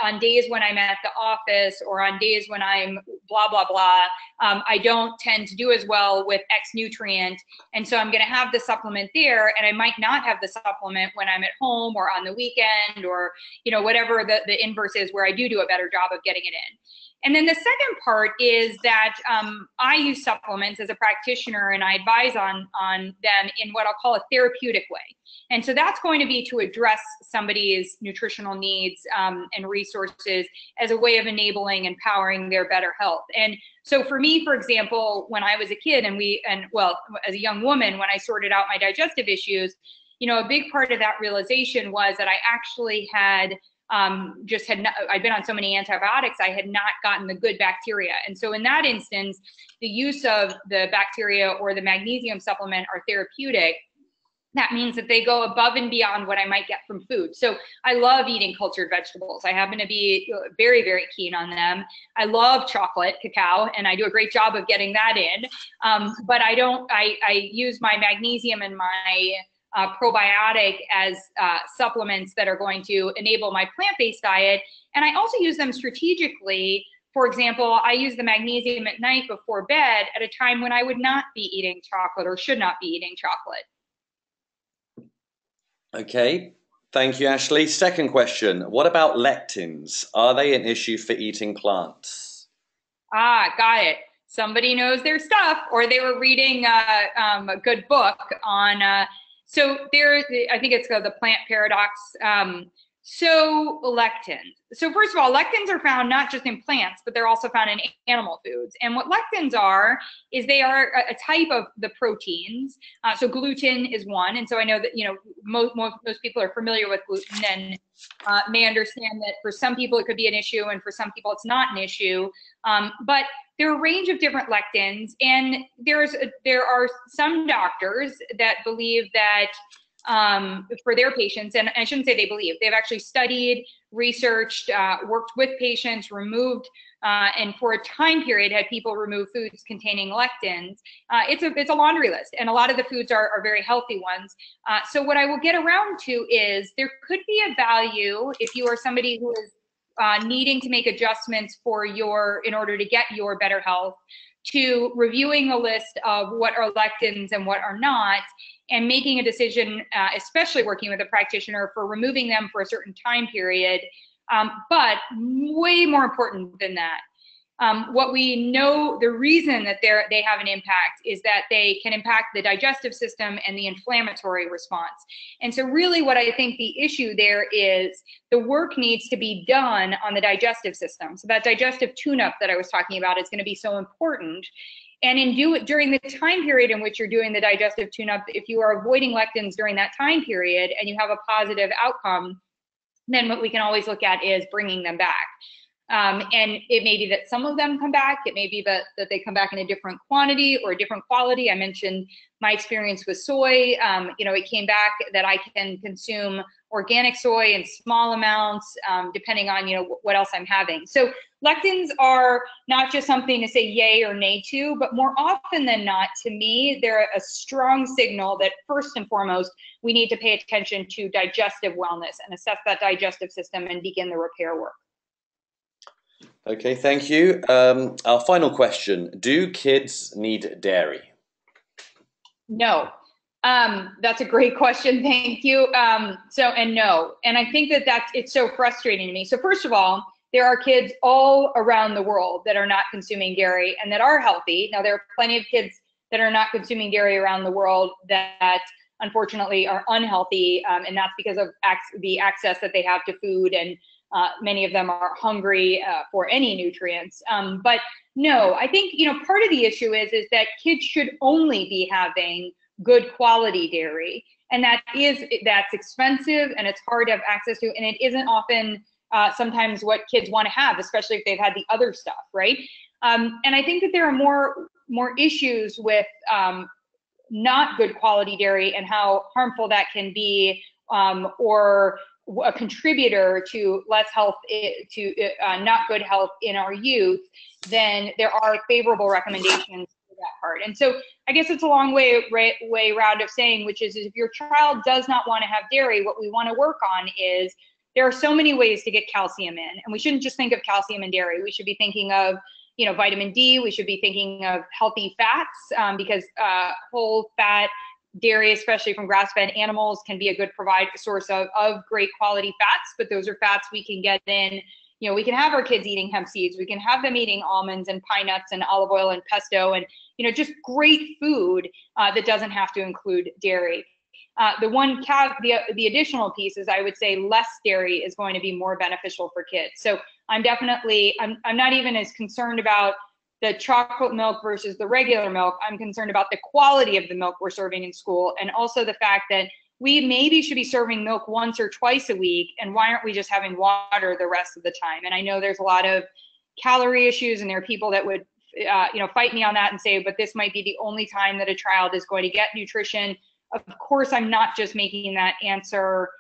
on days when I'm at the office, or on days when I'm blah, blah, blah. I don't tend to do as well with X nutrient. And so I'm going to have the supplement there, and I might not have the supplement when I'm at home or on the weekend, or whatever the inverse is, where I do a better job of getting it in. And then the second part is that I use supplements as a practitioner, and I advise on them in what I'll call a therapeutic way. And so that's going to be to address somebody's nutritional needs and resources as a way of enabling and powering their better health. And so for me, for example, when I was a kid as a young woman, when I sorted out my digestive issues, a big part of that realization was that I actually had I'd been on so many antibiotics, I had not gotten the good bacteria. And so in that instance, the use of the bacteria or the magnesium supplement are therapeutic. That means that they go above and beyond what I might get from food. So I love eating cultured vegetables. I happen to be very, very keen on them. I love chocolate, cacao, and I do a great job of getting that in. But I use my magnesium and my probiotic as supplements that are going to enable my plant-based diet. And I also use them strategically. For example, I use the magnesium at night before bed at a time when I would not be eating chocolate or should not be eating chocolate. Okay, thank you, Ashley. Second question, what about lectins? Are they an issue for eating plants? Got it. Somebody knows their stuff, or they were reading a good book on so I think it's called the plant paradox. So lectins. So first of all, lectins are found not just in plants, but they're also found in animal foods. And what lectins are is they are a type of the proteins. So gluten is one. And so I know that, most people are familiar with gluten and may understand that for some people it could be an issue, and for some people it's not an issue. But there are a range of different lectins, and there are some doctors that believe that for their patients, and I shouldn't say they believe, they've actually studied, researched, worked with patients, removed, and for a time period had people remove foods containing lectins. It's a laundry list, and a lot of the foods are very healthy ones. So what I will get around to is there could be a value if you are somebody who is needing to make adjustments in order to get your better health, to reviewing a list of what are lectins and what are not, and making a decision, especially working with a practitioner, for removing them for a certain time period. But way more important than that, What we know, the reason that they have an impact is that they can impact the digestive system and the inflammatory response. And so really what I think the issue there is the work needs to be done on the digestive system. So that digestive tune-up that I was talking about is going to be so important. And during the time period in which you're doing the digestive tune-up, if you are avoiding lectins during that time period and you have a positive outcome, then what we can always look at is bringing them back. And it may be that some of them come back. It may be that they come back in a different quantity or a different quality. I mentioned my experience with soy. It came back that I can consume organic soy in small amounts, depending on, what else I'm having. So lectins are not just something to say yay or nay to, but more often than not, to me, they're a strong signal that first and foremost, we need to pay attention to digestive wellness and assess that digestive system and begin the repair work. Okay, thank you. Our final question, do kids need dairy? No. That's a great question. Thank you. No. And I think it's so frustrating to me. So first of all, there are kids all around the world that are not consuming dairy and that are healthy. Now, there are plenty of kids that are not consuming dairy around the world that unfortunately are unhealthy. And that's because of the access that they have to food, and many of them are hungry for any nutrients. But no, I think, part of the issue is that kids should only be having good quality dairy. And that's expensive and it's hard to have access to. And it isn't often sometimes what kids want to have, especially if they've had the other stuff, right? And I think that there are more issues with not good quality dairy and how harmful that can be, or a contributor to less health, not good health in our youth, then there are favorable recommendations for that part. And so I guess it's a long way round of saying, which is if your child does not want to have dairy, what we want to work on is there are so many ways to get calcium in, and we shouldn't just think of calcium in dairy. We should be thinking of vitamin D. We should be thinking of healthy fats, because whole fat dairy, especially from grass-fed animals, can be a good source of great quality fats, but those are fats we can get in. We can have our kids eating hemp seeds. We can have them eating almonds and pine nuts and olive oil and pesto and, just great food that doesn't have to include dairy. The additional piece is, I would say, less dairy is going to be more beneficial for kids. So I'm not even as concerned about the chocolate milk versus the regular milk. I'm concerned about the quality of the milk we're serving in school, and also the fact that we maybe should be serving milk once or twice a week, and why aren't we just having water the rest of the time? And I know there's a lot of calorie issues, and there are people that would fight me on that and say, but this might be the only time that a child is going to get nutrition. Of course, I'm not just making that answer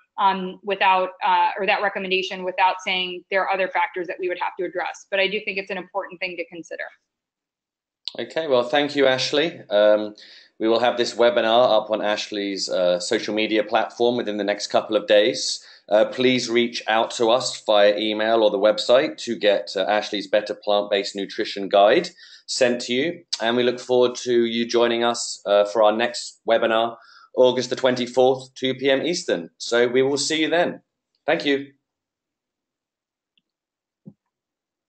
without or that recommendation without saying there are other factors that we would have to address. But I do think it's an important thing to consider. Okay, well, thank you, Ashley. We will have this webinar up on Ashley's social media platform within the next couple of days. Please reach out to us via email or the website to get Ashley's Better Plant-Based Nutrition Guide sent to you. And we look forward to you joining us for our next webinar, August the 24th, 2 p.m. Eastern. So we will see you then. Thank you.